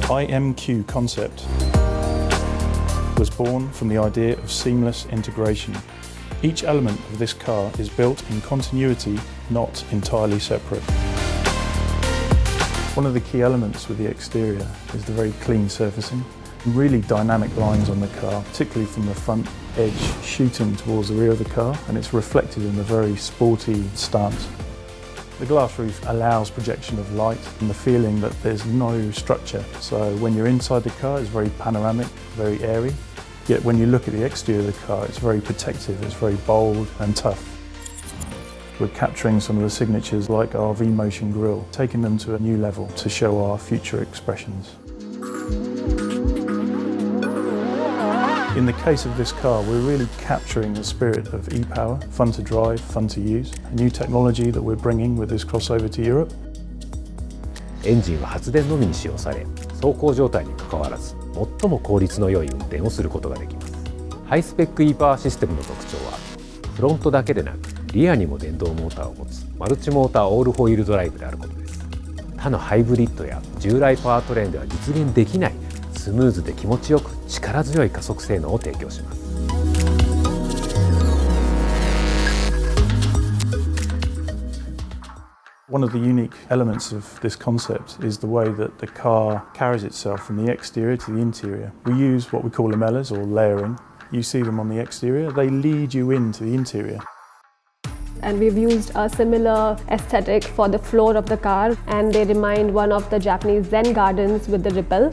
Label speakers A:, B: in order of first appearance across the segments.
A: IMQ concept was born from the idea of seamless integration. Each element of this car is built in continuity, not entirely separate. One of the key elements with the exterior is the very clean surfacing. Really dynamic lines on the car, particularly from the front edge shooting towards the rear of the car, and it's reflected in the very sporty stance. The glass roof allows projection of light and the feeling that there's no structure. So when you're inside the car, it's very panoramic, very airy. Yet when you look at the exterior of the car, it's very protective, it's very bold and tough. We're capturing some of the signatures like our V-Motion grille, taking them to a new level to show our future expressions. In the case of this car, we're really capturing the spirit of e-power, fun to drive, fun to use, a new technology that we're bringing with this crossover to Europe.
B: エンジンは発電のみに使用され、走行状態にかかわらず、最も効率の良い運転をすることができます。ハイスペック e-パワーシステムの特徴は、フロントだけでなく、リアにも電動モーターを持つマルチモーターオールホイールドライブであることです。他のハイブリッドや従来パワートレーンでは実現できない、スムーズで気持ちよく力強い加速性能を提供します。
A: One of the unique elements of this concept is the way that the car carries itself from the exterior to the interior. We use what we call lamellas or layering. You see them on the exterior, they lead you into the interior.
C: And we've used a similar aesthetic for the floor of the car, and they remind one of the Japanese Zen gardens with the ripple.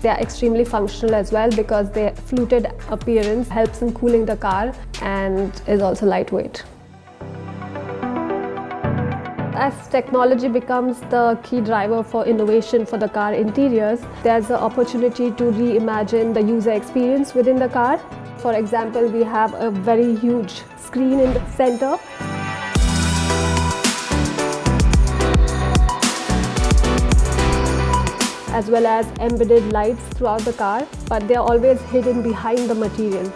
C: They are extremely functional as well because their fluted appearance helps in cooling the car and is also lightweight. As technology becomes the key driver for innovation for the car interiors, there's an opportunity to reimagine the user experience within the car. For example, we have a very huge screen in the center. As well as embedded lights throughout the car, but they're always hidden behind the material.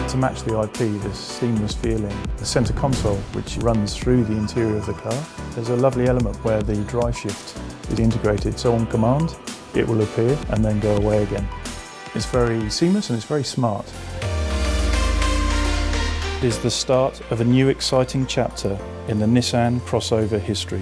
A: To match the IP, this seamless feeling, the centre console which runs through the interior of the car, there's a lovely element where the drive shift is integrated, so on command it will appear and then go away again. It's very seamless and it's very smart. It is the start of a new exciting chapter in the Nissan crossover history.